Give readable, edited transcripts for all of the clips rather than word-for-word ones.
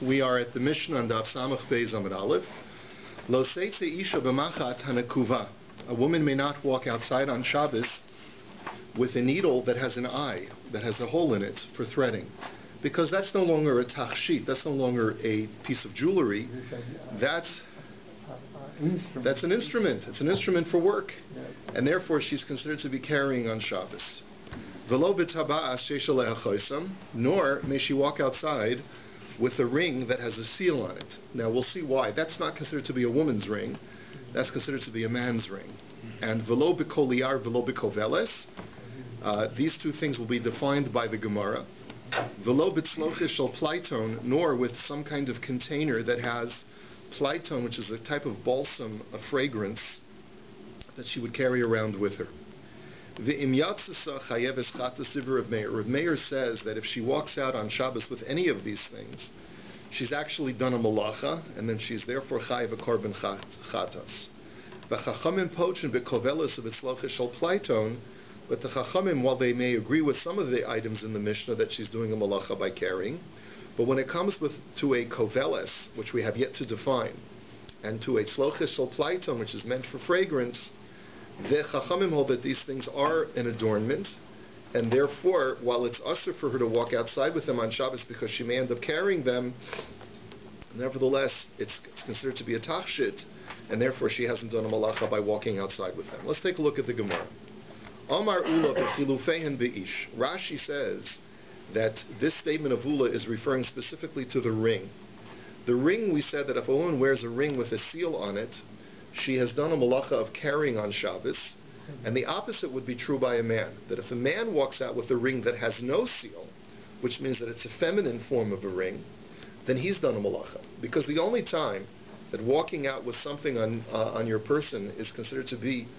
We are at the Mishnah on DAF Samach Beis Amud Aleph. Lo seitze isha b'machat hanakuva. A woman may not walk outside on Shabbos with a needle that has an eye, that has a hole in it for threading. Because that's no longer a tachshit, that's no longer a piece of jewelry. That's an instrument. It's an instrument for work. And therefore she's considered to be carrying on Shabbos. V'lo b'taba'as she'esh aleha choisam, nor may she walk outside with a ring that has a seal on it. Now we'll see why. That's not considered to be a woman's ring. That's considered to be a man's ring. And v'lo b'kol liyar v'lo b'kol veles. These two things will be defined by the Gemara. V'lo b'tzlochish shel plyton, nor with some kind of container that has plyton, which is a type of balsam, a fragrance that she would carry around with her. V'im yatzasa chayeves chatas divrei Rav Meir. Rav Meir says that if she walks out on Shabbos with any of these things, she's actually done a malacha, and then she's therefore chayev a korban chatas. V'chachamim pochen b'kovelos of etzlochish shel plyton. But the Chachamim, while they may agree with some of the items in the Mishnah that she's doing a malacha by carrying, but when it comes to a koveles, which we have yet to define, and to a tzloches shel plyton, which is meant for fragrance, the Chachamim hold that these things are an adornment, and therefore, while it's usher for her to walk outside with them on Shabbos because she may end up carrying them, nevertheless, it's considered to be a tachshit, and therefore she hasn't done a malacha by walking outside with them. Let's take a look at the Gemara. Amar Ula b'chilufeihen be'ish. Rashi says that this statement of Ula is referring specifically to the ring. The ring, we said that if a woman wears a ring with a seal on it, she has done a malacha of carrying on Shabbos, and the opposite would be true by a man. That if a man walks out with a ring that has no seal, which means that it's a feminine form of a ring, then he's done a malacha. Because the only time that walking out with something on your person is considered to be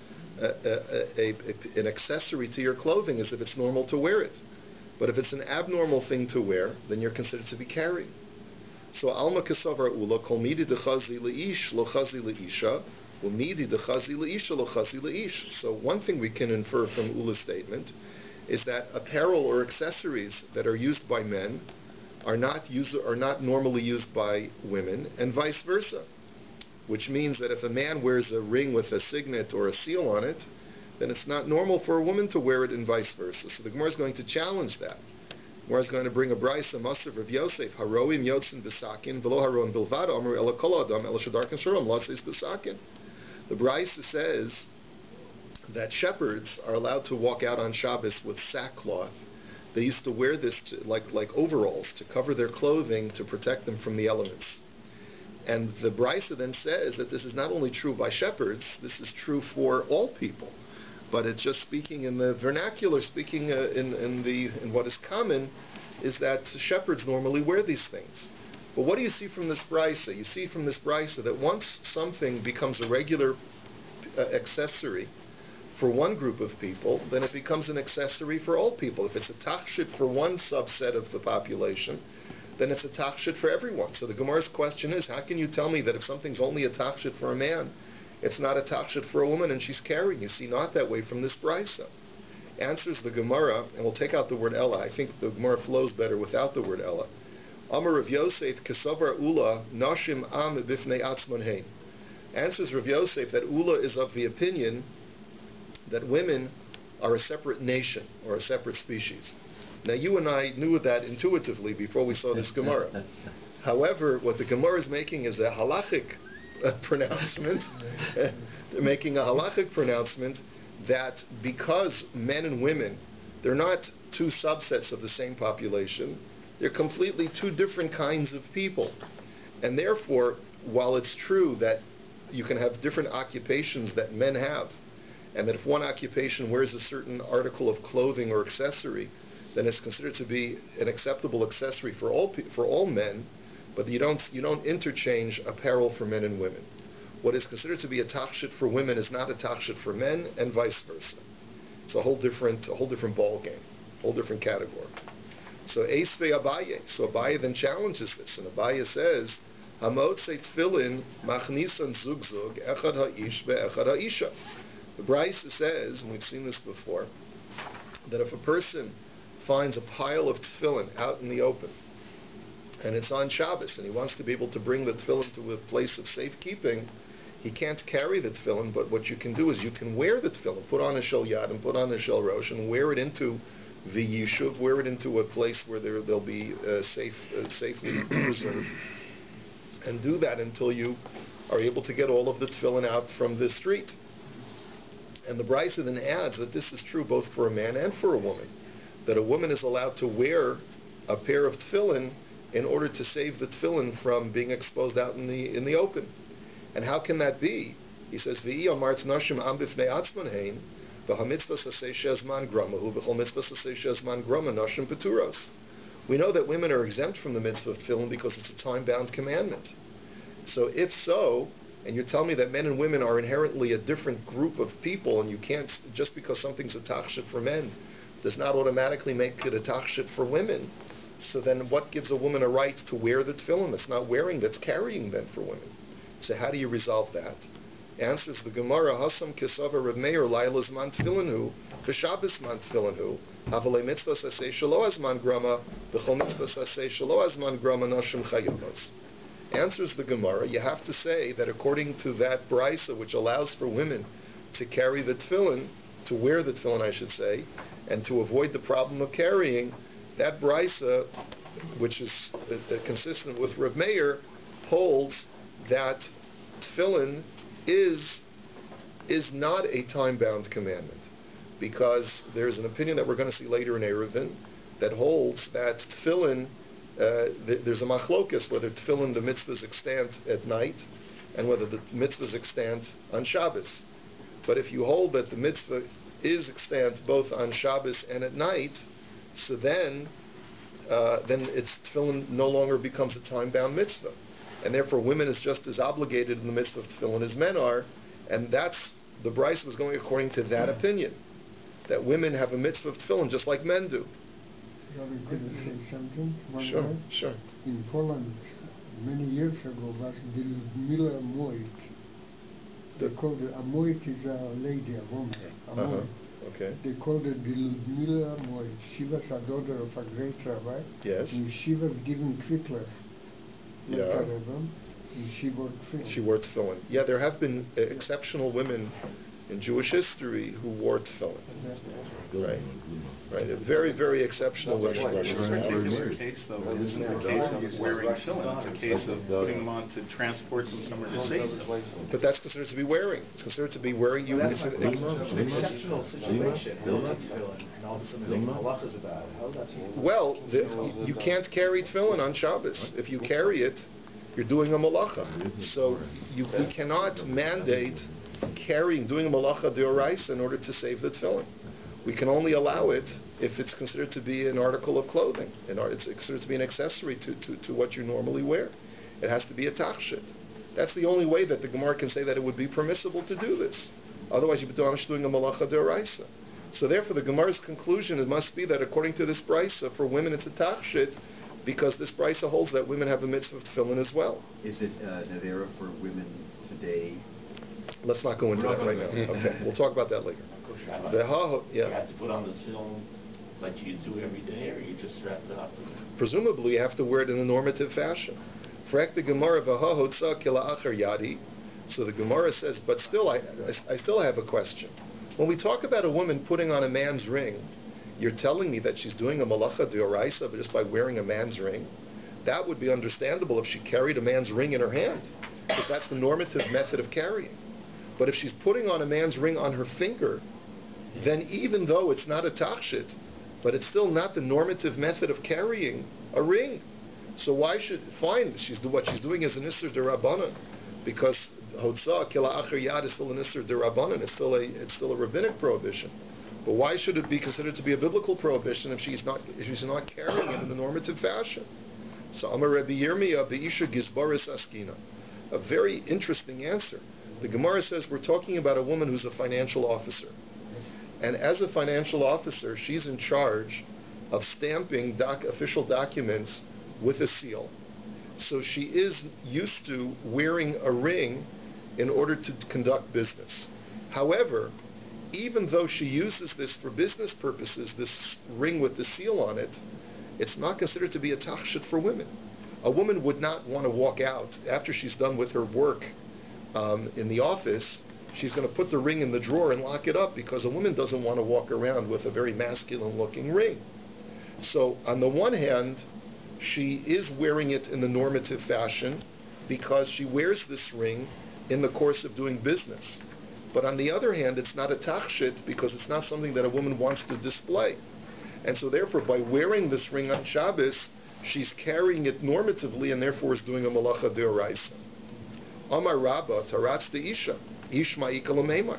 an accessory to your clothing is if it's normal to wear it. But if it's an abnormal thing to wear, then you're considered to be carrying. So alma kasavar ula kol midi dechazi leish lo chazi leisha, u midi dechazi leisha lo chazi leish. So one thing we can infer from Ula's statement is that apparel or accessories that are used by men are not normally used by women, and vice versa. Which means that if a man wears a ring with a signet or a seal on it, then it's not normal for a woman to wear it, and vice versa. So the Gemara is going to challenge that. The Gemara is going to bring a brayso masav of Yoseph, haroim yotzin b'sakin, v'lo haroim bilvad, amru ela kol adam, ela shadarkan sharom, latzis b'sakin. The brayso says that shepherds are allowed to walk out on Shabbos with sackcloth. They used to wear this like overalls to cover their clothing to protect them from the elements. And the brayso then says that this is not only true by shepherds, this is true for all people. But it's just speaking in the vernacular, speaking in what is common, is that shepherds normally wear these things. But what do you see from this brayso? You see from this brayso that once something becomes a regular accessory for one group of people, then it becomes an accessory for all people. If it's a tachshit for one subset of the population, then it's a tachshit for everyone. So the Gemara's question is, how can you tell me that if something's only a tachshit for a man, it's not a tachshit for a woman and she's carrying? You see, not that way from this brayso. Answers the Gemara, and we'll take out the word Ella. I think the Gemara flows better without the word Ella. Amar Rav Yosef, Kesavar Ula, Nashim Am Bifnei Atzmon Hein. Answers Rav Yosef that Ula is of the opinion that women are a separate nation or a separate species. Now, you and I knew that intuitively before we saw this Gemara. However, what the Gemara is making is a halachic pronouncement. They're making a halachic pronouncement that because men and women, they're not two subsets of the same population, they're completely two different kinds of people. And therefore, while it's true that you can have different occupations that men have, and that if one occupation wears a certain article of clothing or accessory, then it's considered to be an acceptable accessory for all men, but you don't interchange apparel for men and women. What is considered to be a tachshit for women is not a tachshit for men, and vice versa. It's a whole different ball game, a whole different category. So Eisvei Abaye. So Abaye then challenges this, and Abaye says, Hamotzei tefillin machnisan zugzug echad ha'ish ve'echad ha'isha. The brayso says, and we've seen this before, that if a person finds a pile of tefillin out in the open, and it's on Shabbos, and he wants to be able to bring the tefillin to a place of safekeeping, he can't carry the tefillin, but what you can do is you can wear the tefillin, put on a shel yad and put on a shel rosh, and wear it into the yishuv, wear it into a place where they'll be safely preserved, and do that until you are able to get all of the tefillin out from the street. And the Brisa then adds that this is true both for a man and for a woman, that a woman is allowed to wear a pair of tefillin in order to save the tefillin from being exposed out in the open. And how can that be? He says, "V'i amartz nashim am b'fnei atzman hein, v'hamitzvah sasei shezman gramahu, v'chol mitzvah sasei shezman grama nashim peturos." We know that women are exempt from the mitzvah of tefillin because it's a time-bound commandment. So if so, and you tell me that men and women are inherently a different group of people, and you can't, just because something's a tachshit for men, does not automatically make it a tachshit for women, so then what gives a woman a right to wear the tefillin that's not wearing, that's carrying then for women? So how do you resolve that? Answers the Gemara, Hasam Kisava Rav Meir Lailas Man Tefillinu, Kashabis Man Tefillinu, Havalei Mitzvah Sasei Shalo Azman Grama, B'chol Mitzvah Sasei Shalo Azman Grama Nashim Chayavos. Answers the Gemara, you have to say that according to that brisa, which allows for women to carry the tefillin, to wear the tefillin, I should say, and to avoid the problem of carrying, that brisa, which is consistent with Rav Meir, holds that tefillin is not a time-bound commandment, because there's an opinion that we're going to see later in Eruvin that holds that tefillin, there's a machlokas whether tefillin, the mitzvahs extant at night, and whether the mitzvahs extant on Shabbos. But if you hold that the mitzvah is extant both on Shabbos and at night, so then its tefillin no longer becomes a time-bound mitzvah. And therefore women is just as obligated in the mitzvah of tefillin as men are, and that's, the Bryce was going according to that opinion, that women have a mitzvah of tefillin just like men do. Rabbi, could I say something? Sure, sure. In Poland, many years ago, was the Ludmila Moit. They called it, a Moit is a lady, a woman. Moit. Okay. They called it the Ludmila Moit. She was a daughter of a great rabbi. Yes. And she was given triplet. Yeah. And she wore tefillin. She wore tefillin. Yeah, there have been exceptional women in Jewish history who wore tefillin. Right. Right. A very, very exceptional women. It's a particular case, though. It isn't a case of wearing tefillin. It's a case of putting them on to transport them somewhere to save them. But that's considered to be wearing. It's considered to be wearing. You. That's an exceptional situation. And all of a sudden making halachas about it. How is that? Well, you can't carry tefillin on Shabbos. If you carry it, you're doing a malacha. So we cannot mandate doing a malacha d'oraisa in order to save the tefillin. We can only allow it if it's considered to be an article of clothing. It's considered to be an accessory to what you normally wear. It has to be a tachshit. That's the only way that the Gemara can say that it would be permissible to do this. Otherwise, you'd be doing a malacha d'oraisa. So therefore, the Gemara's conclusion, it must be that according to this brisa, for women it's a tachshit, because this brisa holds that women have a mitzvah of tefillin as well. Is it nevera for women today? Let's not go into that right now. Okay, we'll talk about that later. You have to put on the film like you do every day, or you just strap it up? Presumably, you have to wear it in a normative fashion. Frak the Gemara v'hahotza kila acher yadi. So the Gemara says, but still, I still have a question. When we talk about a woman putting on a man's ring, you're telling me that she's doing a malacha d'oraisa just by wearing a man's ring? That would be understandable if she carried a man's ring in her hand, because that's the normative method of carrying. But if she's putting on a man's ring on her finger, then even though it's not a tachshit, but it's still not the normative method of carrying a ring. So why should, fine, what she's doing is an isser d'Rabbanan, because Hotzah, Kila Acher Yad is still an isser d'Rabbanan, it's still a rabbinic prohibition. But why should it be considered to be a biblical prohibition if she's not carrying it in the normative fashion? So Amar Rabbi Yirmiyah Be'isha Gizbaris Askina. A very interesting answer. The Gemara says we're talking about a woman who's a financial officer. And as a financial officer, she's in charge of stamping official documents with a seal. So she is used to wearing a ring in order to conduct business. However, even though she uses this for business purposes, this ring with the seal on it, it's not considered to be a tachshit for women. A woman would not want to walk out after she's done with her work in the office. She's going to put the ring in the drawer and lock it up because a woman doesn't want to walk around with a very masculine-looking ring. So on the one hand, she is wearing it in the normative fashion because she wears this ring in the course of doing business. But on the other hand, it's not a tachshit because it's not something that a woman wants to display. And so therefore, by wearing this ring on Shabbos, she's carrying it normatively and therefore is doing a malacha deoraisa. Amar Rabba taratz de isha, ishma ikalomeimar.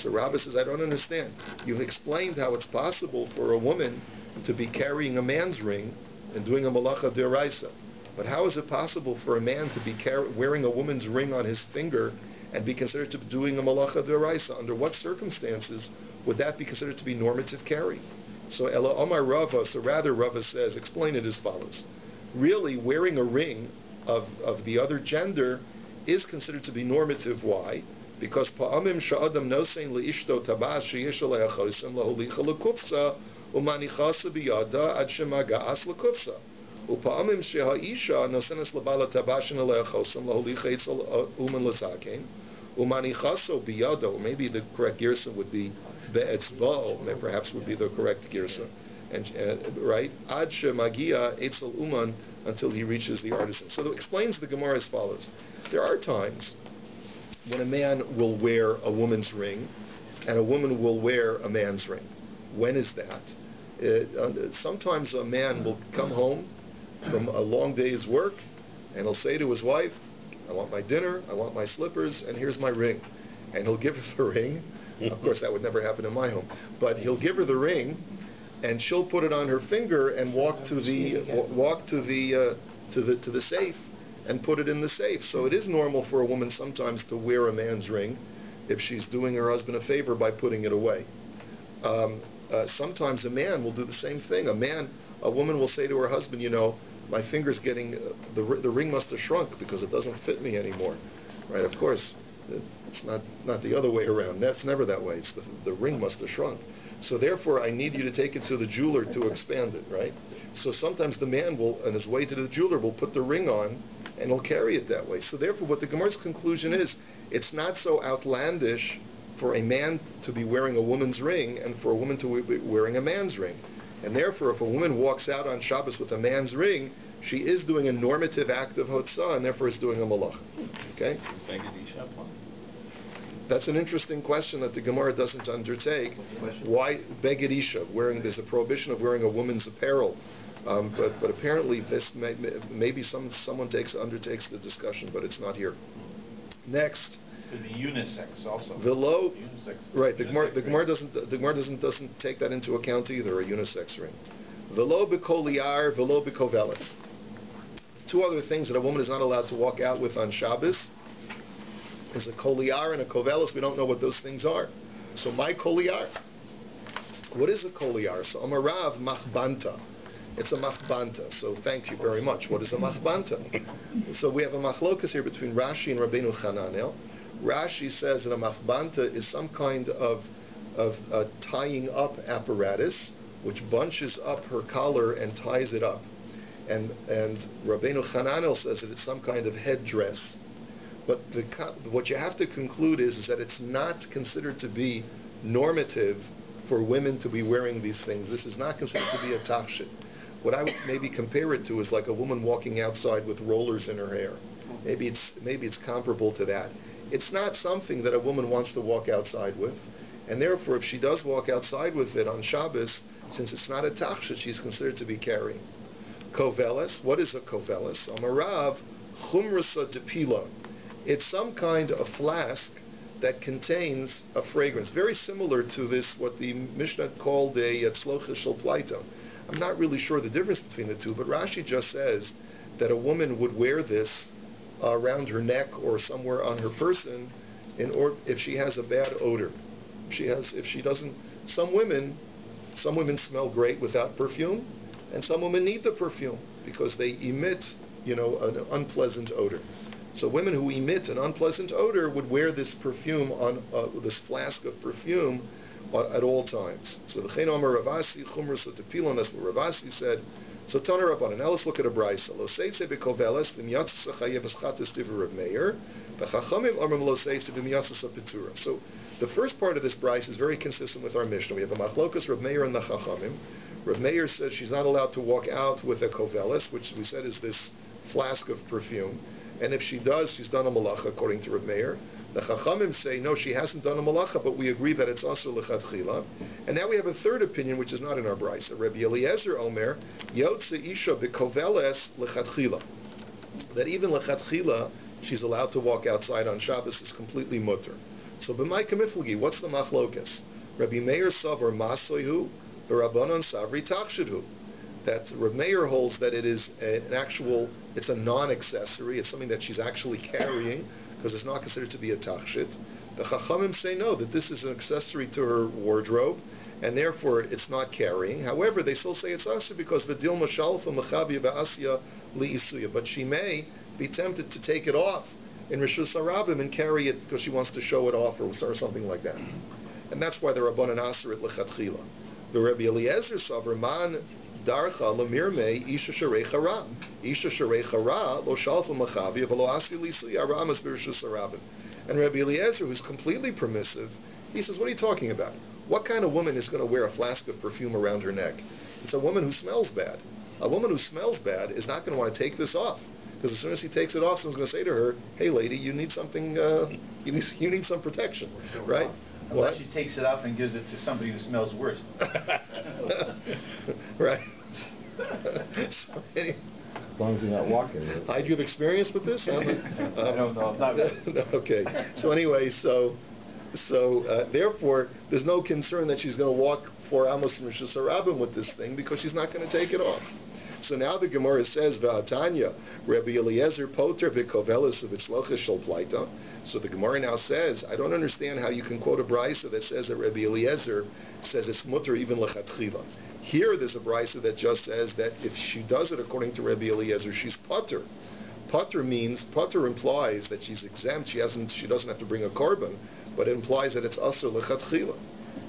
So Rabbi says, I don't understand. You've explained how it's possible for a woman to be carrying a man's ring and doing a malacha deoraisa. But how is it possible for a man to be wearing a woman's ring on his finger and be considered to be doing a malacha deoraisa? Under what circumstances would that be considered to be normative carry? So Ela Omar Rava, so rather Rava says, explain it as follows. Really, wearing a ring of the other gender is considered to be normative. Why? Because pa'amim sha'adam nosein le'ishto tabas sheyesh alei achosim laholicha lekufsa umanichasa biyada ad shemaga'as lekufsa. Upa'amim she'ha'isha nosenes labala tabashin alei achosim laholicha etzel uman lezakein umanichaso biyada, or maybe the correct girsa would be be'etzvo, perhaps would be the correct girsa. And right, ad shemagia etzel uman, until he reaches the artisan. So it explains the Gemara as follows: there are times when a man will wear a woman's ring, and a woman will wear a man's ring. When is that? Sometimes a man will come home from a long day's work, and he'll say to his wife, "I want my dinner, I want my slippers, and here's my ring." And he'll give her the ring. Of course, that would never happen in my home. But he'll give her the ring, and she'll put it on her finger and walk to the safe and put it in the safe. So it is normal for a woman sometimes to wear a man's ring if she's doing her husband a favor by putting it away. Sometimes a man will do the same thing. A woman will say to her husband, "You know, my finger's getting the ring must have shrunk because it doesn't fit me anymore." Right? Of course, it's not the other way around. That's never that way. It's the ring must have shrunk. So therefore, I need you to take it to the jeweler to expand it, right? So sometimes the man will, on his way to the jeweler, will put the ring on, and he'll carry it that way. So therefore, what the Gemara's conclusion is, it's not so outlandish for a man to be wearing a woman's ring and for a woman to be wearing a man's ring. And therefore, if a woman walks out on Shabbos with a man's ring, she is doing a normative act of hotzah, and therefore is doing a malach. Okay? That's an interesting question that the Gemara doesn't undertake. Why beged isha, there's a prohibition of wearing a woman's apparel, but apparently this maybe someone undertakes the discussion, but it's not here. Next, could be unisex also. Below, unisex, right? The Gemara doesn't take that into account either. A unisex ring. Velo b'koliyar, velo b'kovelis. Two other things that a woman is not allowed to walk out with on Shabbos is a koliyar and a kovelis. We don't know what those things are. So my koliyar. What is a koliyar? So amarav machbanta. It's a machbanta. So thank you very much. What is a machbanta? So we have a machlokas here between Rashi and Rabbeinu Chananel. Rashi says that a machbanta is some kind of tying up apparatus which bunches up her collar and ties it up. And Rabbeinu Chananel says that it's some kind of headdress. But what you have to conclude is that it's not considered to be normative for women to be wearing these things. This is not considered to be a tachshit. What I would maybe compare it to is like a woman walking outside with rollers in her hair. Maybe it's comparable to that. It's not something that a woman wants to walk outside with, and therefore, if she does walk outside with it on Shabbos, since it's not a tachshit, she's considered to be carrying. Kovelis. What is a kovelis? Amarav chumrasa depila. It's some kind of flask that contains a fragrance, very similar to this, what the Mishnah called a tzlocha shel plaita. I'm not really sure the difference between the two, but Rashi just says that a woman would wear this around her neck or somewhere on her person, if she has a bad odor. Some women smell great without perfume, and some women need the perfume because they emit, an unpleasant odor. So women who emit an unpleasant odor would wear this perfume this flask of perfume at all times. So the Chen Omer Ravasi Chumras Latepilon, that's what Ravasi said. So Tana Rabbanan. Now let's look at a brayso. Lo seitze bekoveles v'myatzas chayeves chatas divrei Reb Meir, v'chachamim amrim lo seitze v'myatzas petura. So the first part of this brayso is very consistent with our Mishnah. We have a machlokas Reb Meir and the chachamim. Reb Meir says she's not allowed to walk out with a koveles, which we said is this flask of perfume. And if she does, she's done a malacha, according to Reb Meir. The Chachamim say, no, she hasn't done a malacha, but we agree that it's also lechatchila. And now we have a third opinion, which is not in our brayso. Rabbi Eliezer Omer, Yotze Isha bekoveles lechatchila. That even lechatchila, she's allowed to walk outside on Shabbos, is completely mutter. So b'may kamiflagi, what's the machlokas? Rabbi Meir savar masoyhu, the Rabbanon savri takshidhu. That Reb Meir holds that it is an actual, it's a non-accessory, it's something that she's actually carrying, because it's not considered to be a tachshit. The Chachamim say no, that this is an accessory to her wardrobe, and therefore it's not carrying. However, they still say it's asa because v'dil mashalfa machavia v'asya li'isuya, but she may be tempted to take it off in Rishus Harabim and carry it because she wants to show it off or something like that. And that's why the Rabbanan aser it lechatchila. The Rabbi Eliezer savar man darcha lemirmei isha sharei chara. Isha sharei chara lo shalfa machavia v'lo asi li'isuya aramas b'Rishus Harabim. And Rabbi Eliezer, who's completely permissive, he says, what are you talking about? What kind of woman is going to wear a flask of perfume around her neck? It's a woman who smells bad. A woman who smells bad is not going to want to take this off. Because as soon as he takes it off, someone's going to say to her, hey lady, you need something, you need some protection, right? Unless she takes it off and gives it to somebody who smells worse. Right. So, anyway. As long as you're not walking. Do you have experience with this? I don't know. Not really. Okay. So anyway, therefore, there's no concern that she's going to walk 4 amos in Rishus Harabim with this thing because she's not going to take it off. So now the Gemara says, V'atanya, Rabbi Eliezer poter v'kovelis v'tzloches shel plaita. So the Gemara now says, I don't understand how you can quote a brayso that says that Rabbi Eliezer says it's mutter even lechatchila. Here there's a brayso that just says that if she does it according to Rabbi Eliezer, she's potter. Potter implies that she's exempt. She doesn't have to bring a korban, but it implies that it's asur lechatchila.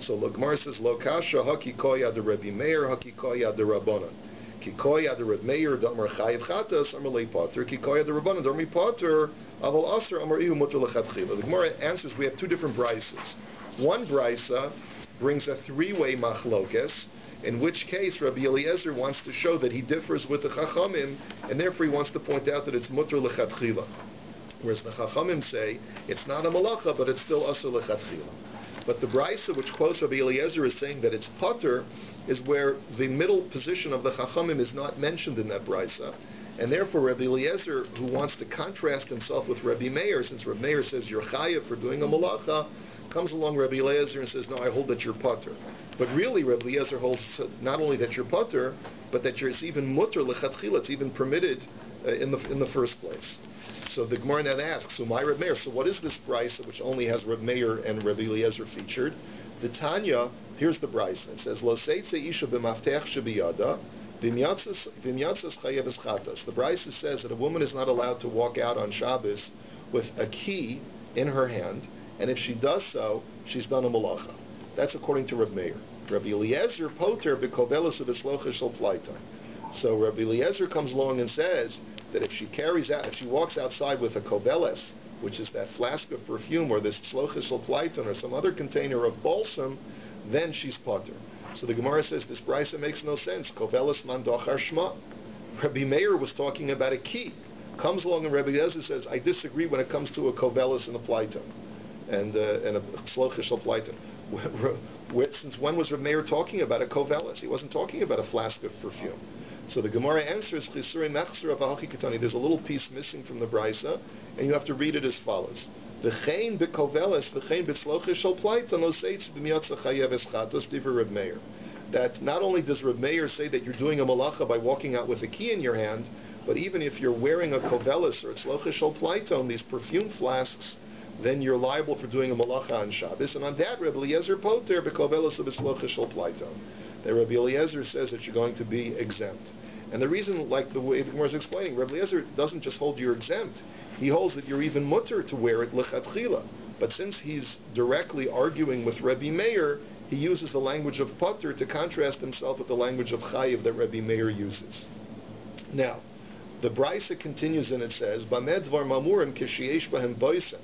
So the Gemara says, Lo kasha hakikoya de Rabbi Meir hakikoya de Rabbanan. Kikoya de Reb Meir damar chayiv chatas amar lei potter. Kikoya de Rabbanan damar potter aval asur amar ihu mutter lechatchila. The Gemara answers we have 2 different braysos. One brayso brings a 3-way machlokes, in which case Rabbi Eliezer wants to show that he differs with the Chachamim, and therefore he wants to point out that it's mutter lechatchila. Whereas the Chachamim say it's not a malacha, but it's still asur lechatchila. But the brayso which quotes Rabbi Eliezer is saying that it's potter is where the middle position of the Chachamim is not mentioned in that brayso. And therefore Rabbi Eliezer, who wants to contrast himself with Rabbi Meir, since Rabbi Meir says you're chayav for doing a malacha, comes along Rabbi Eliezer and says, no, I hold that you're potter. But really Rabbi Eliezer holds not only that you're potter, but that it's even mutter lechatchila, it's even permitted in the first place. So the Gemara now asks, so my Reb Meir, so what is this brayso which only has Reb Meir and Rabbi Eliezer featured? The Tanya, here's the brayso. It says, Lo seitze isha b'maftech shebiyada, v'myatzas chayeves chatas. The brayso says that a woman is not allowed to walk out on Shabbos with a key in her hand, and if she does so, she's done a malacha. That's according to Reb Meir. Rabbi Eliezer poter b'kovelis v'tzloches shel plaita. So Rabbi Eliezer comes along and says that if she walks outside with a koveles, which is that flask of perfume, or this tzloches shel plaita, or some other container of balsam, then she's potter. So the Gemara says this brayso makes no sense. Koveles man dochar shma. Rabbi Meir was talking about a key. Comes along and Rabbi Eliezer says, I disagree when it comes to a koveles and a plaita, and a tzloches shel plaita. Since when was Rabbi Meir talking about a koveles? He wasn't talking about a flask of perfume. So the Gemara answers, there's a little piece missing from the brayso, and you have to read it as follows. That not only does Reb Meir say that you're doing a malacha by walking out with a key in your hand, but even if you're wearing a koveles or a tzloches shel plaiton, these perfume flasks, then you're liable for doing a malacha on Shabbos. And on that, Rabbi Eliezer poter b'koveles of tzloches shel plaiton. That Rabbi Eliezer says that you're going to be exempt. And the reason, like the way the Gemara is explaining, Rabbi Eliezer doesn't just hold you're exempt. He holds that you're even mutter to wear it lechatchila. But since he's directly arguing with Rabbi Meir, he uses the language of potter to contrast himself with the language of chayiv that Rabbi Meir uses. Now, the Brisa continues and it says, "Bamed dvar mamurim k'shyesh bahem boisem,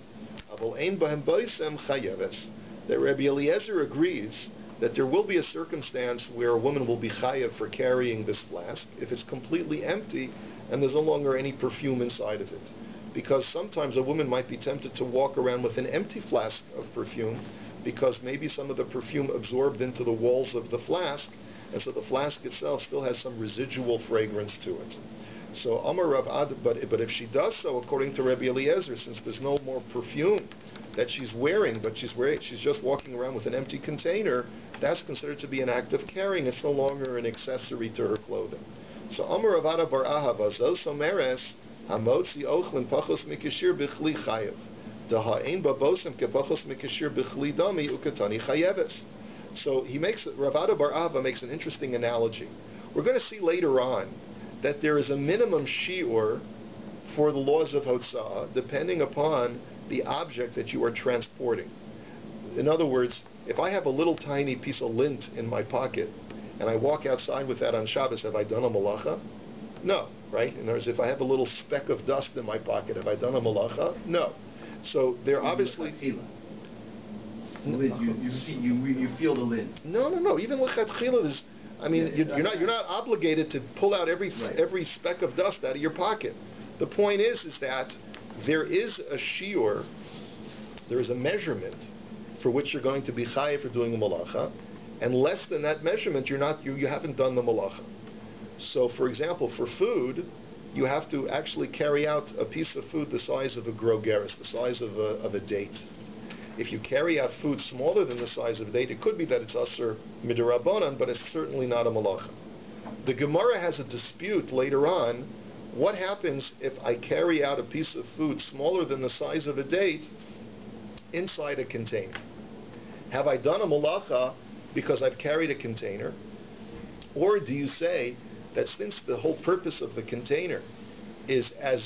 avol ein bahem boisem chayeves." That Rabbi Eliezer agrees that there will be a circumstance where a woman will be chayev for carrying this flask if it's completely empty and there's no longer any perfume inside of it. Because sometimes a woman might be tempted to walk around with an empty flask of perfume because maybe some of the perfume absorbed into the walls of the flask, and so the flask itself still has some residual fragrance to it. So Amar Rav Ad, but if she does so according to Rabbi Eliezer, since there's no more perfume that she's wearing, but she's just walking around with an empty container, that's considered to be an act of carrying. It's no longer an accessory to her clothing. So Amar Rav Ad bar Ahava zos omeres hamotzi ochlin pachos mikashir b'chli chayev daha'ein babosem kepachos mikashir b'chli dami ukatani chayeves. So Rav Ad bar Ahava makes an interesting analogy. We're going to see later on that there is a minimum shiur for the laws of Hotzah depending upon the object that you are transporting. In other words, if I have a little tiny piece of lint in my pocket and I walk outside with that on Shabbos, have I done a malacha? No, right? In other words, if I have a little speck of dust in my pocket, have I done a malacha? No. So they're obviously... You feel the lint. No. Even lechatchila is... I mean, you're not obligated to pull out every speck of dust out of your pocket. The point is that there is a shiur, there is a measurement for which you're going to be chayav for doing a malacha, and less than that measurement, you haven't done the malacha. So, for example, for food, you have to actually carry out a piece of food the size of a grogeris, the size of a date. If you carry out food smaller than the size of a date, it could be that it's aser midirabanan, but it's certainly not a malacha. The Gemara has a dispute later on. What happens if I carry out a piece of food smaller than the size of a date inside a container? Have I done a malacha because I've carried a container? Or do you say that since the whole purpose of the container is a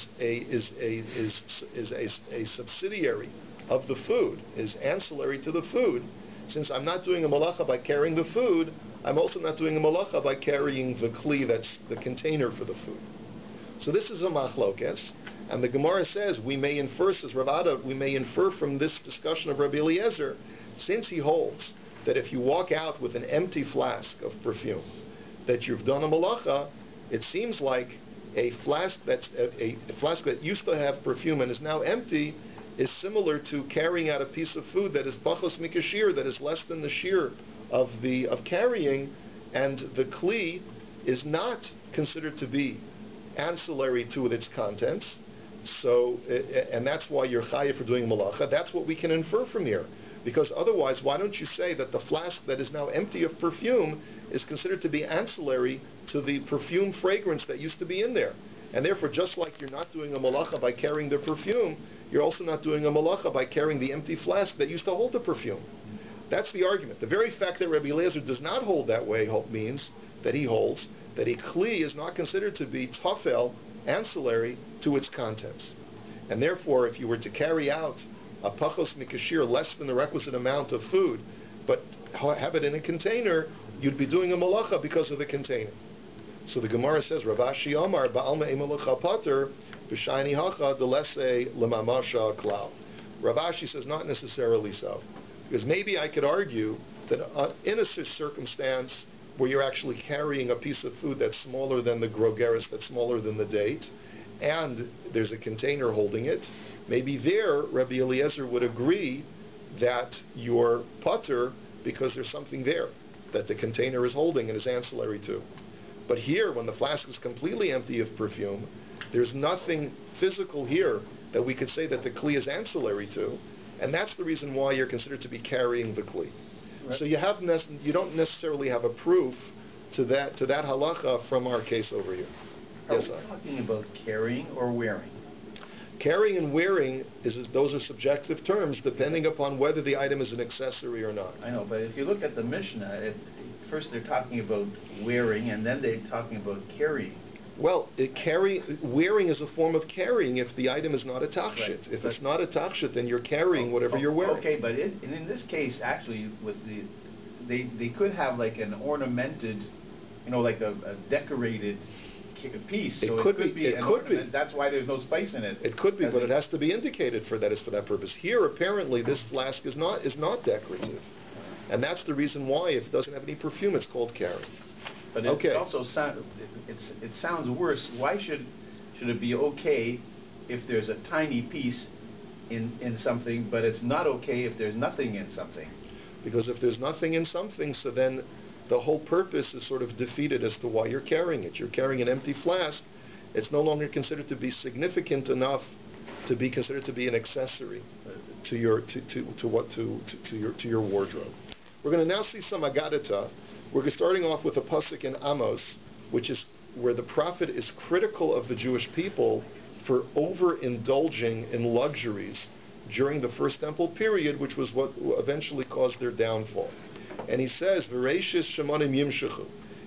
subsidiary of the food, is ancillary to the food, since I'm not doing a malacha by carrying the food, I'm also not doing a malacha by carrying the kli, that's the container for the food. So this is a machlokes, and the Gemara says we may infer, says Rav Ada, we may infer from this discussion of Rabbi Eliezer, since he holds that if you walk out with an empty flask of perfume, that you've done a malacha, it seems like a flask that used to have perfume and is now empty is similar to carrying out a piece of food that is bachos mikashir, that is less than the shear of carrying, and the kli is not considered to be ancillary to its contents. So, and that's why you're chayav for doing malacha. That's what we can infer from here. Because otherwise, why don't you say that the flask that is now empty of perfume is considered to be ancillary to the perfume fragrance that used to be in there? And therefore, just like you're not doing a malacha by carrying the perfume, you're also not doing a malacha by carrying the empty flask that used to hold the perfume. That's the argument. The very fact that Rabbi Eliezer does not hold that way means that he holds that a kli is not considered to be tafel, ancillary to its contents. And therefore, if you were to carry out a pachos mikashir less than the requisite amount of food, but have it in a container, you'd be doing a malacha because of the container. So the Gemara says, Ravashi Omar ba'alma emalacha pater b'shayni hacha delese lemamasha klal. Ravashi says not necessarily so, because maybe I could argue that in a circumstance where you're actually carrying a piece of food that's smaller than the grogeris, that's smaller than the date, and there's a container holding it, maybe there Rabbi Eliezer would agree that you're pater because there's something there that the container is holding and is ancillary to. But here, when the flask is completely empty of perfume, there's nothing physical here that we could say that the kli is ancillary to, and that's the reason why you're considered to be carrying the kli. Right. So you don't necessarily have a proof to that halacha from our case over here. Are we talking about carrying or wearing? Carrying and wearing, those are subjective terms depending upon whether the item is an accessory or not. I know, but if you look at the Mishnah, first they're talking about wearing, and then they're talking about carrying. Well, wearing is a form of carrying if the item is not a tachshit. Right. If it's not a tachshit, then you're carrying whatever you're wearing. Okay, but in this case, actually, they could have like an ornamented, like a decorated piece. It So could it could be- be it an could be. ornament. That's why there's no spice in it. It could be, As but in- it has to be indicated for that purpose. Here, apparently, this flask is not decorative, and that's the reason why if it doesn't have any perfume, it's called Karen. But it Okay. also it sounds worse. Why should it be okay if there's a tiny piece in something, but it's not okay if there's nothing in something? Because if there's nothing in something, so then the whole purpose is sort of defeated as to why you're carrying it. You're carrying an empty flask. It's no longer considered to be significant enough to be considered to be an accessory to your wardrobe. We're going to now see some Agadata. We're starting off with a pasuk in Amos, which is where the prophet is critical of the Jewish people for overindulging in luxuries during the First Temple period, which was what eventually caused their downfall. And he says, "V'reishis shemanim yimshechu."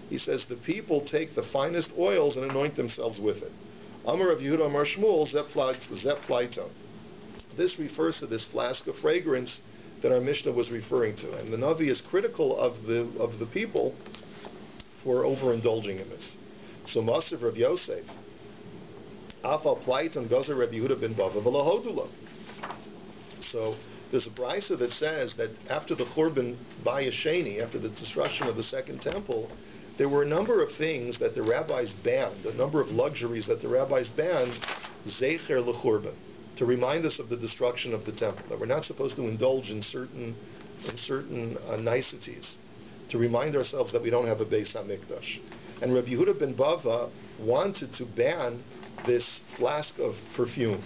He says the people take the finest oils and anoint themselves with it. Amar Rav Yehuda Amar Shmuel zep plaito. This refers to this flask of fragrance that our Mishnah was referring to, and the Navi is critical of the people for overindulging in this. So Masav Rav Yosef, Afal Plaiton Gozer Rav Yehuda ben Bava v'lahodula. So there's a brisa that says that after the Churban Bayasheni, after the destruction of the Second Temple, there were a number of things that the rabbis banned, a number of luxuries that the rabbis banned, Zecher l'Churban, to remind us of the destruction of the temple, that we're not supposed to indulge in certain niceties, to remind ourselves that we don't have a Beis HaMikdash. And Rabbi Yehuda ben Bava wanted to ban this flask of perfume.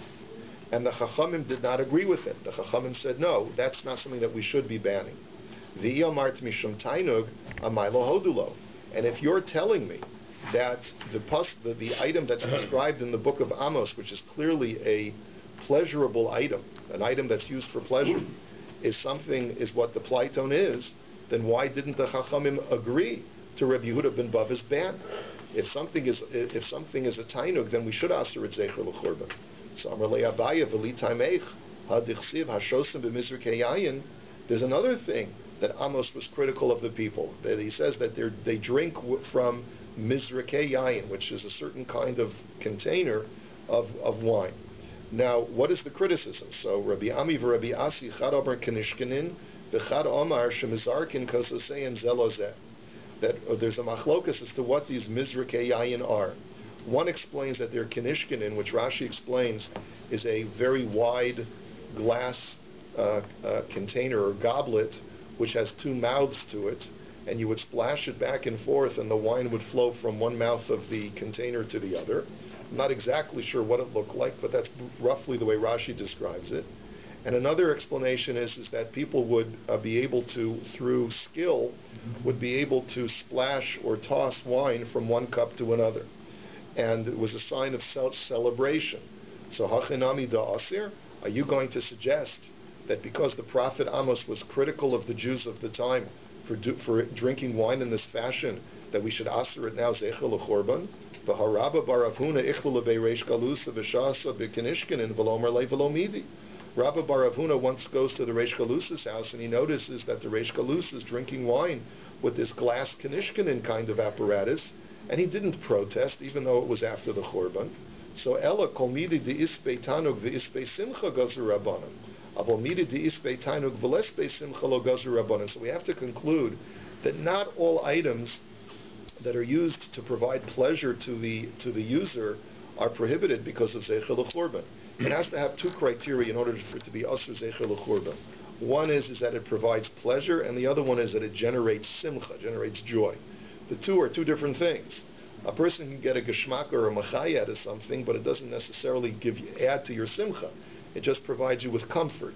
And the Chachamim did not agree with him. The Chachamim said, no, that's not something that we should be banning. V'i amart mishum tainug amaylo hodulo. And if you're telling me that the item that's described in the book of Amos, which is clearly a pleasurable item, an item that's used for pleasure, is what the Plaiton is, then why didn't the Chachamim agree to Rabbi Yehuda ben Bava's ban? If something is a tainug, then we should aser it zecher l'churban. So Amar le'Abaya v'li taimech hadichsiv hashosim b'mizrikei yayin. There's another thing that Amos was critical of the people. That he says that they drink from mizrikei yayin, which is a certain kind of container of wine. Now, what is the criticism? So Rabbi Ami v'Rabbi Asi chad omer kanishkenin v'chad omar shemizarkin kososein zelozeh. That there's a machlokas as to what these mizrikei yayin are. One explains that they're kanishkenin, which Rashi explains is a very wide glass container or goblet which has two mouths to it, and you would splash it back and forth and the wine would flow from one mouth of the container to the other. I'm not exactly sure what it looked like, but that's roughly the way Rashi describes it. And another explanation is that people would be able to, through skill, would be able to splash or toss wine from one cup to another. And it was a sign of celebration. So, Hachinami da Asir, are you going to suggest that because the prophet Amos was critical of the Jews of the time for drinking wine in this fashion, that we should aser it now zecher l'chorban? V'harabba bar Avhuna ichlu lebei reish galusa v'shasa b'kinishkenin v'lomer le v'lomidi. Rabbi bar Avhuna once goes to the Reish Galusa's house and he notices that the Reish Galus is drinking wine with this glass kanishkenin kind of apparatus, and he didn't protest even though it was after the Churban. So Ella kol midi de isbei tanug v'isbei simcha gazer rabbanim. Abol midi de isbei tanug v'lesbei simcha lo gazer rabbanim. So we have to conclude that not all items that are used to provide pleasure to the user are prohibited because of zeicher l'churban. It has to have two criteria in order for it to be asur zeicher l'churban. One is that it provides pleasure, and the other one is that it generates simcha, generates joy. The two are two different things. A person can get a geschmack or a machaya out of something, but it doesn't necessarily add to your simcha. It just provides you with comfort.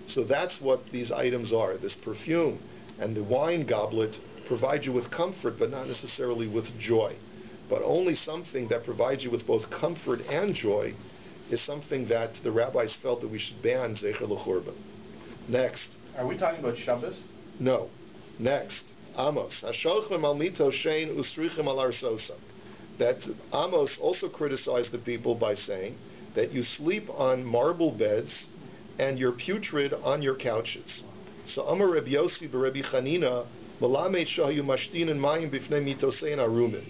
So that's what these items are. This perfume and the wine goblet provide you with comfort, but not necessarily with joy. But only something that provides you with both comfort and joy is something that the rabbis felt that we should ban zecher l'churban. Next. Are we talking about Shabbos? No. Next. Amos. Hasholchem al mito shein usrichem al arsosa. That Amos also criticized the people by saying that you sleep on marble beds and you're putrid on your couches. So Amar Reb Yossi b'Rebbi Chanina malamed shahayu mashtin and mayim b'fnei mitosein arumin.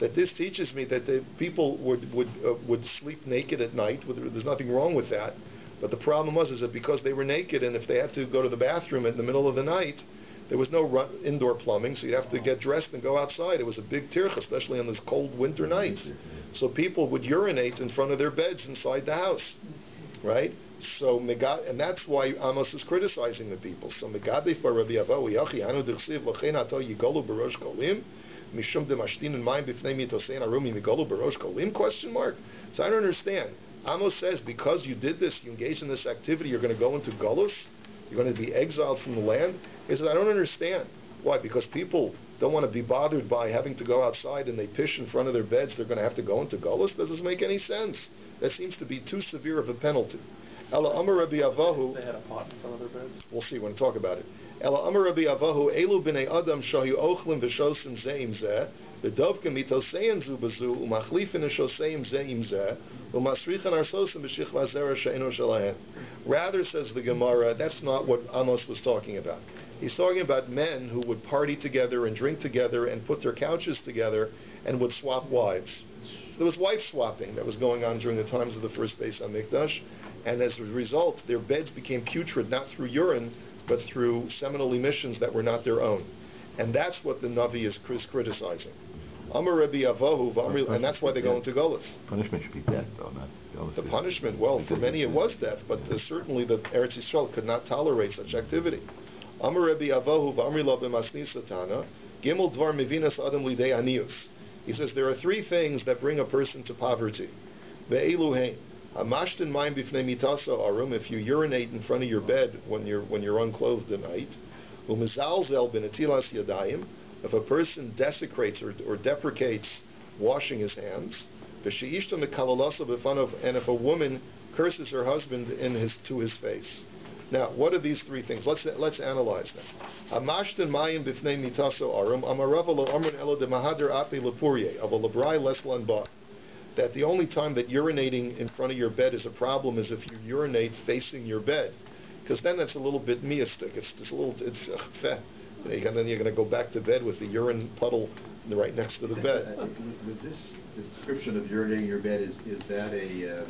that this teaches me that the people would sleep naked at night. There's nothing wrong with that. But the problem is that because they were naked, and if they had to go to the bathroom in the middle of the night, there was no indoor plumbing, so you'd have to get dressed and go outside. It was a big tirch, especially on those cold winter nights. So people would urinate in front of their beds inside the house, right? So and that's why Amos is criticizing the people. So Megadi for Rabbi Avo Yachi Anu Dirsiv Lochein Ato Yigolu Barosh Kolim Mishum Demashtin and Mayim Bifnei Mitosein Arumi Migolu Barosh Kolim ? So I don't understand. Amos says because you did this, you engaged in this activity, you're going to go into Golus, you're going to be exiled from the land. He says I don't understand. Why? Because people don't want to be bothered by having to go outside and they pish in front of their beds. They're going to have to go into Golus. That doesn't make any sense. That seems to be too severe of a penalty. Ela Amar Rabbi Avahu. They had a pot in front of their beds. We'll see when we talk about it. Ela Amar Rabbi Avahu. Elu b'nei Adam shahu ochlim v'shosim zeim zeh v'dovka mitosein zu b'zu u'machlifin v'shoseim zeim zeh u'masrichan arsosim b'shichva zera she'eno shalahen. Rather, says the Gemara, that's not what Amos was talking about. He's talking about men who would party together and drink together and put their couches together and would swap wives. There was wife swapping that was going on during the times of the first Beis HaMikdash, and as a result, their beds became putrid not through urine, but through seminal emissions that were not their own. And that's what the Navi is criticizing. Amar Rabbi Avohu, and that's why they go into Golas. Punishment should be death, though, not Golas. The punishment, well, for many it was death, but certainly the Eretz Yisrael could not tolerate such activity. Amar Rabbi Avohu, v'amri lo b'masni satana, gimel dvar mevinas adam lidei anius. He says there are three things that bring a person to poverty. Ve'elu hein. Hamashtin mayim bifnei mitasa arum, if you urinate in front of your bed when you're unclothed at night. Umizalzel benetilas yadayim, if a person desecrates or deprecates washing his hands. V'sheishta mekalalasa b'fanav, and if a woman curses her husband to his face. Now, what are these three things? Let's analyze them. Hamashtin mayim bifnei mitaso arum amarava lo amrun elo de mahader api lepurye aval lebrai leslan ba. That the only time that urinating in front of your bed is a problem is if you urinate facing your bed, because then that's a little bit meistic. It's just a little, it's feh. And then you're going to go back to bed with the urine puddle right next to the bed. With this description of urinating in your bed, is that a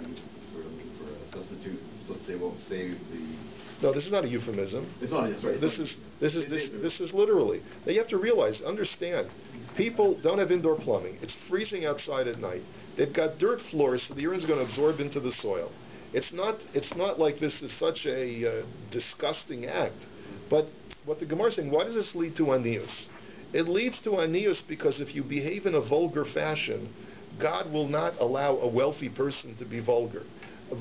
sort of for a substitute so that they won't say the? No, this is not a euphemism. It's not. That's right. This is literally. Now you have to realize, understand, people don't have indoor plumbing. It's freezing outside at night. They've got dirt floors, so the urine's going to absorb into the soil. It's not like this is such a disgusting act. But what the Gemara is saying, why does this lead to anius? It leads to anius because if you behave in a vulgar fashion, God will not allow a wealthy person to be vulgar.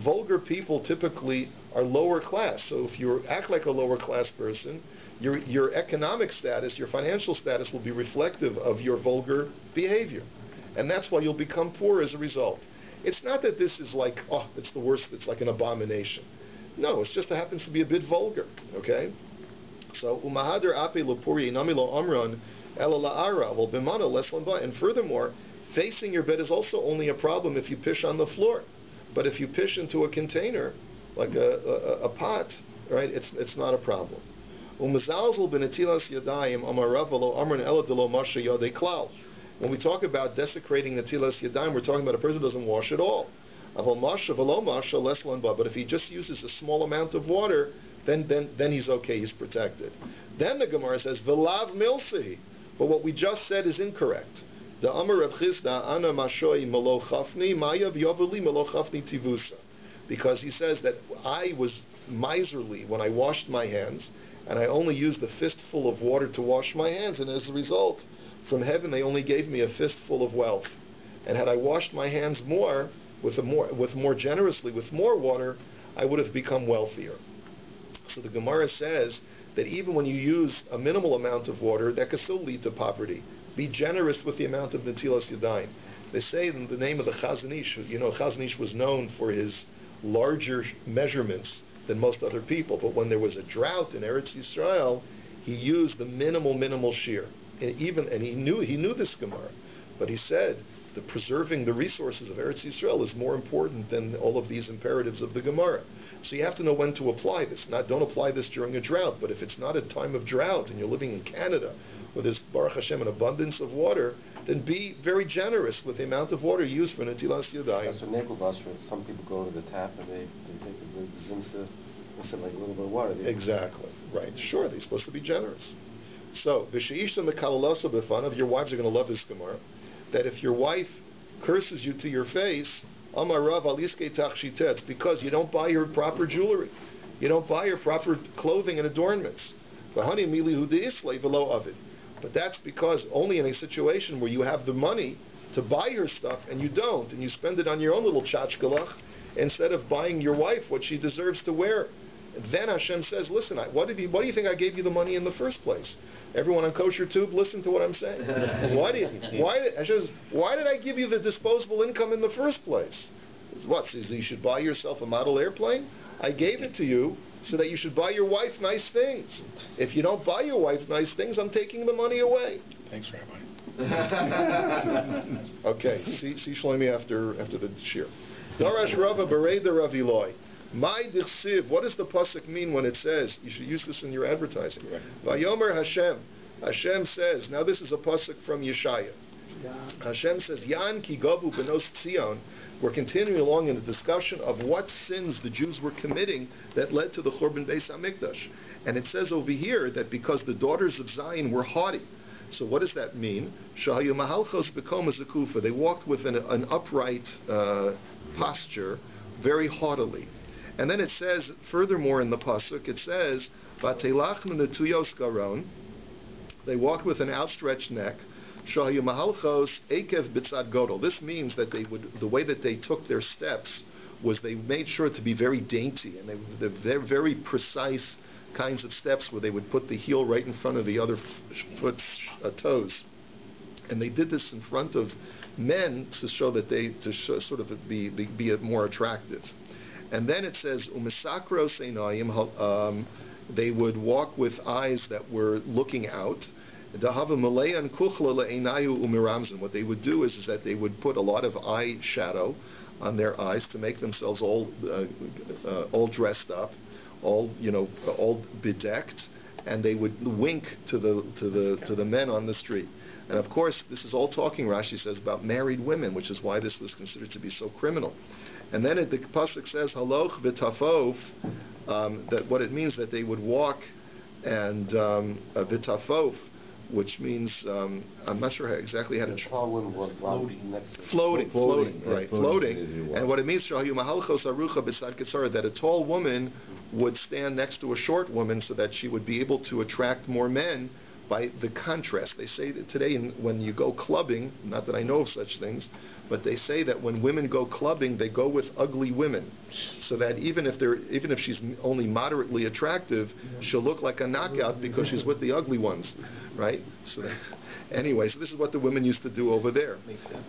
Vulgar people typically are lower class. So if you act like a lower class person, your economic status, your financial status will be reflective of your vulgar behavior. And that's why you'll become poor as a result. It's not that this is like, oh, it's the worst, it's like an abomination. No, it just happens to be a bit vulgar, okay? So, umahader ape lepuri nami lo amran ela la'ara vol bimano leslan ba. And furthermore, facing your bed is also only a problem if you pish on the floor. But if you pish into a container, like a pot, right, it's not a problem. Umazalzel benetilas yadayim amarav lo amran ela de lo masha yadei klal. When we talk about desecrating netilas yadayim, we're talking about a person who doesn't wash at all. But if he just uses a small amount of water, then he's okay, he's protected. Then the Gemara says, V'lav milsi. But what we just said is incorrect. The Amar of Chizda, Ana Mashoi Melo Chafni, Mayav Yoveli Melo Chafni Tivusa. Because he says that I was miserly when I washed my hands, and I only used a fistful of water to wash my hands, and as a result, from heaven they only gave me a fistful of wealth. And had I washed my hands more generously, with more water, I would have become wealthier. So the Gemara says that even when you use a minimal amount of water, that could still lead to poverty. Be generous with the amount of netilas yadayim. They say in the name of the Chazon Ish, Chazon Ish was known for his larger measurements than most other people, but when there was a drought in Eretz Yisrael, he used the minimal shear. And he knew this Gemara, but he said the preserving the resources of Eretz Yisrael is more important than all of these imperatives of the Gemara. So you have to know when to apply this. Don't apply this during a drought, but if it's not a time of drought and you're living in Canada where there's, Baruch Hashem, an abundance of water, then be very generous with the amount of water used for Netilas Yadayim. That's what Nekelbasra, some people go to the tap and they take the zinsa, instead like a little bit of water. Exactly. Right. Sure, they're supposed to be generous. So, V'she'ishta mekalalosa b'fanav, your wives are going to love this Gemara, that if your wife curses you to your face, Amar Rav aliske tachshiteh, it's because you don't buy her proper jewelry. You don't buy her proper clothing and adornments. V'hani milihu de'islei v'lo avid. But that's because only in a situation where you have the money to buy her stuff and you don't, and you spend it on your own little tchotchkelach instead of buying your wife what she deserves to wear. Then Hashem says, listen, why do you think I gave you the money in the first place? Everyone on Kosher Tube, listen to what I'm saying. Why did I give you the disposable income in the first place? What, so you should buy yourself a model airplane? I gave it to you so that you should buy your wife nice things. If you don't buy your wife nice things, I'm taking the money away. Thanks, Rabbi. Okay, see Shlomi after the shir. Darash Rava Bereda Rav Eloi. My dichsiv, what does the pasuk mean when it says, you should use this in your advertising. Vayomer Hashem. Hashem says, now this is a pasuk from Yeshaya. Hashem says, Yan ki gavu benos Tzion. We're continuing along in the discussion of what sins the Jews were committing that led to the Churban Beis HaMikdash. And it says over here that because the daughters of Zion were haughty. So what does that mean? Shahayu mahalchos bekom zakufa. They walked with an upright posture, very haughtily. And then it says, furthermore in the pasuk, it says, "Vatelachnu netuyos garon." They walked with an outstretched neck. Shahayu mahalchos ekev bitzad godol. This means that the way that they took their steps was they made sure to be very dainty, and they're very precise kinds of steps where they would put the heel right in front of the other foot's toes. And they did this in front of men to show that sort of be more attractive. And then it says, umisakros einayim, they would walk with eyes that were looking out. What they would do is that they would put a lot of eye shadow on their eyes to make themselves all dressed up, all bedecked, and they would wink to the men on the street. And of course, this is all talking, Rashi says, about married women, which is why this was considered to be so criminal. And then the pasuk says, haloch v'tafof, that what it means that they would walk and v'tafof, which means, I'm not sure exactly how to... Floating, right, floating. And what it means, shahayu mahalchos arucha b'tzad ketzara, that a tall woman would stand next to a short woman so that she would be able to attract more men by the contrast. They say that today when you go clubbing, not that I know of such things, but they say that when women go clubbing, they go with ugly women, so that even if she's only moderately attractive, she'll look like a knockout because she's with the ugly ones, right? So that, anyway, so this is what the women used to do over there. Makes sense.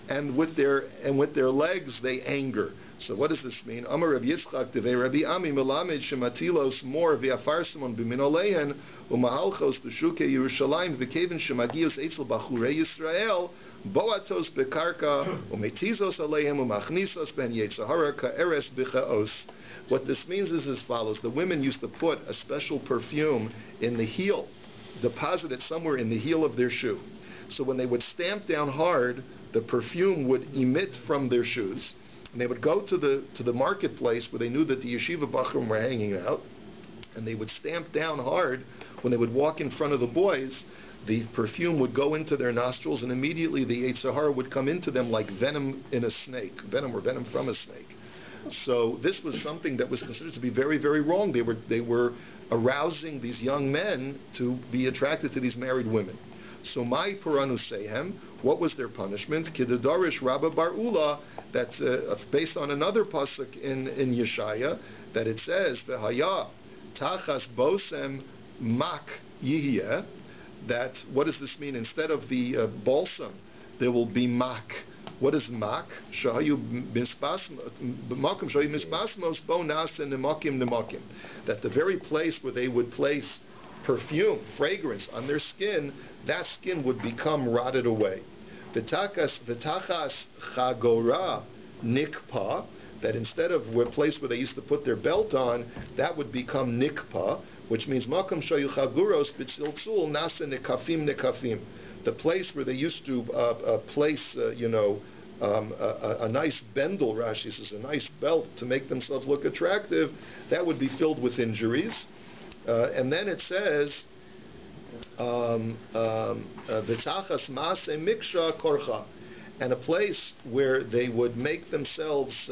And with their legs they anger. So what does this mean? Amar Rav Yitzchak devei Rabbi Ami melamed shematilos mor v'afarsimon b'minoleihen u'mahalchos b'shuke Yerushalayim v'keven shemagios eitzel b'chure Yisrael boatos bekarka u'metizos aleihem u'machnisos ben yetzahara ka'eres b'chaos. What this means is as follows. The women used to put a special perfume in the heel, deposit it somewhere in the heel of their shoe. So when they would stamp down hard, the perfume would emit from their shoes. And they would go to the marketplace where they knew that the yeshiva bachrim were hanging out, and they would stamp down hard. When they would walk in front of the boys, the perfume would go into their nostrils, and immediately the Yetzer Hara would come into them like venom in a snake, venom from a snake. So this was something that was considered to be very, very wrong. They were arousing these young men to be attracted to these married women. So my Puranu Sehem, what was their punishment? Kidadarish Rabba Bar Ula, that's based on another pasuk in Yeshaya, that it says, V'haya tachas bosem mak yihye, that, what does this mean? Instead of the balsam, there will be mak. What is mak? Shahayu mispasmos bo nasen nemakim. That the very place where they would place perfume, fragrance on their skin, that skin would become rotted away. V'tachas chagora nikpa, that instead of a place where they used to put their belt on, that would become nikpa, which means makom shayu chaguros b'tziltzul nasa nikafim. The place where they used to place, a nice bendel, Rashi says, a nice belt to make themselves look attractive, that would be filled with injuries. And then it says, V'tachas mase miksha korcha, and a place where they would make themselves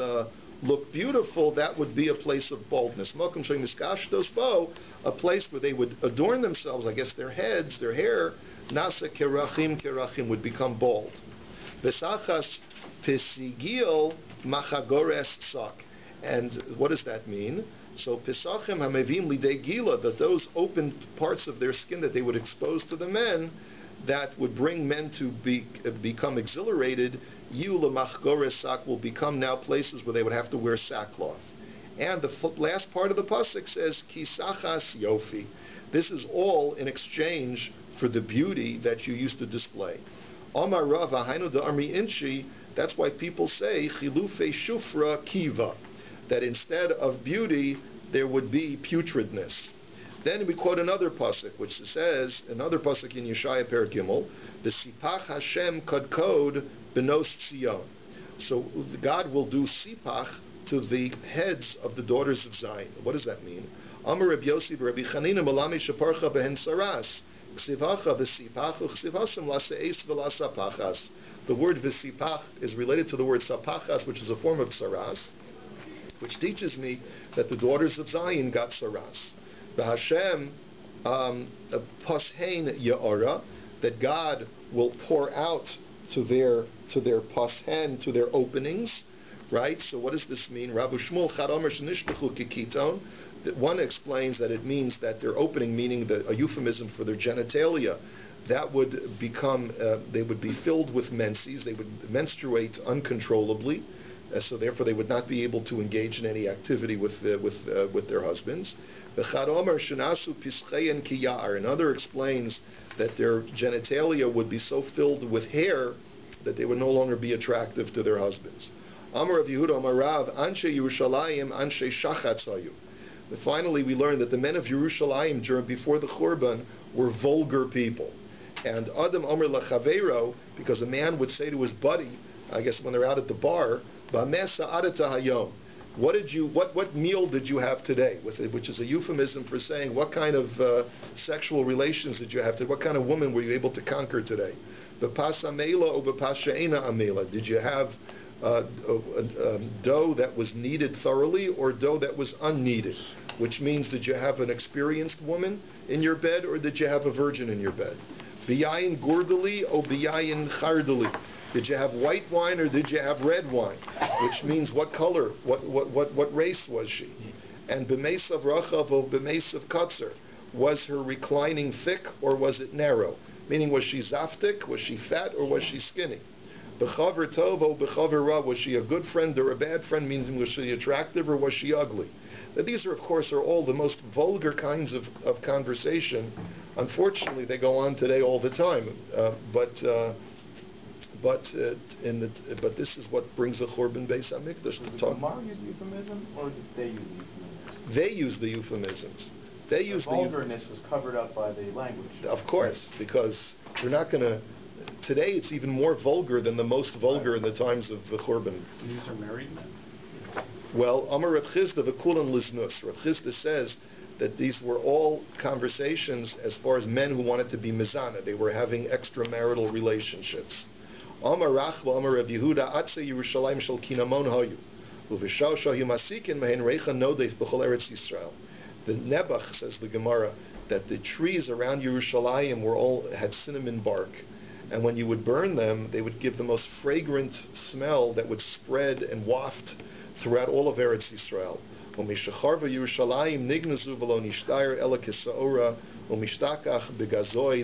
look beautiful, that would be a place of baldness. Mokum shei miskashtos bo, a place where they would adorn themselves, I guess their heads, their hair, nasa kerachim would become bald. V'sachas pisigil machagores sak. And what does that mean? So pisachim hamevim lidei gila, that those open parts of their skin that they would expose to the men, that would bring men to become exhilarated, yula machgores sak, will become now places where they would have to wear sackcloth. And the last part of the pasuk says kisachas yofi. This is all in exchange for the beauty that you used to display. Amar Rav hainu da amri inchi. That's why people say chilufe shufra kiva, that instead of beauty there would be putridness. Then we quote another pasuk, which says, another pasuk in Yeshaya Per Gimel, the Sipach Hashem Kadkod Benos Tzion. So God will do Sipach to the heads of the daughters of Zion. What does that mean? Amar Rabbi Yosef Rabbi Chanina Malami Shaparcha Behen Saras. Ksivacha v'sipachu ksivasem laseis v'lasapachas. The word v'sipach is related to the word sapachas, which is a form of saras, which teaches me that the daughters of Zion got saras. V'Hashem pashein ya'ara, that God will pour out to their pashen, to their openings, right? So what does this mean? Rabbi Shmuel Chad Omer shenishbechu kikiton. One explains that it means that their opening, meaning a euphemism for their genitalia, that would become, they would be filled with menses, they would menstruate uncontrollably, so therefore they would not be able to engage in any activity with their husbands. Another explains that their genitalia would be so filled with hair that they would no longer be attractive to their husbands. Amar of Yehuda Amar Rav, Anshe Yerushalayim, Anshe Shachatz hayu. But finally, we learned that the men of Yerushalayim before the Churban were vulgar people. And Adam Omer Lachavero, because a man would say to his buddy, I guess when they're out at the bar, Bamesa Adata Hayom, what meal did you have today? Which is a euphemism for saying what kind of sexual relations did you have today? What kind of woman were you able to conquer today? Bepasa Mela or Bepasha Ena Amela? Did you have dough that was kneaded thoroughly or dough that was unkneaded? Which means, did you have an experienced woman in your bed or did you have a virgin in your bed? Biyayin gurdali or biyayin chardali? Did you have white wine or did you have red wine? Which means what color, what race was she? And b'meisav rachav or b'meisav katzer? Was her reclining thick or was it narrow? Meaning, was she zaftik, was she fat, or was she skinny? B'chaver tov or b'chaver ra? Was she a good friend or a bad friend? Meaning, was she attractive or was she ugly? Now, these are, of course, all the most vulgar kinds of conversation. Unfortunately, they go on today all the time. But this is what brings the Churban Beis Hamikdash to talk. Did Gemara use the euphemism, or did they use the euphemisms? They use the euphemisms. They use the vulgarness was covered up by the language. Of course, because you're not going to. Today, it's even more vulgar than the most vulgar in the times of the Churban. These are married men. Well, Amar Rav Chizda v'kulan liznus. Rav Chizda says that these were all conversations as far as men who wanted to be mizana. They were having extramarital relationships. Amar Rachva, Amar Rav Yehuda, Atze Yerushalayim shel kinamon hayu, uv'shal shahu masikin mehen reicha nodef b'chol Eretz Yisrael. The Nebuch, says the Gemara, that the trees around Yerushalayim had cinnamon bark, and when you would burn them, they would give the most fragrant smell that would spread and waft throughout all of Eretz Yisrael. Umishacharva Yerushalayim nignazu v'lo nishtayer ela kisaora umishtakach begazoi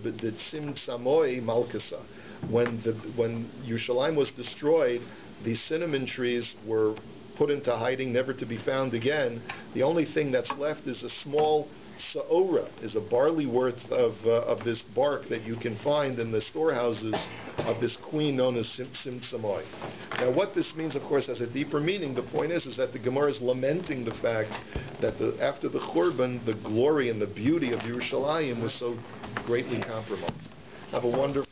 detsimtsamoi malkasa. When Yerushalayim was destroyed, the cinnamon trees were put into hiding, never to be found again. The only thing that's left is a small Sa'ora is a barley worth of this bark that you can find in the storehouses of this queen known as Simsamoi. Now what this means, of course, has a deeper meaning. The point is that the Gemara is lamenting the fact that after the Churban, the glory and the beauty of Yerushalayim was so greatly compromised. Have a wonderful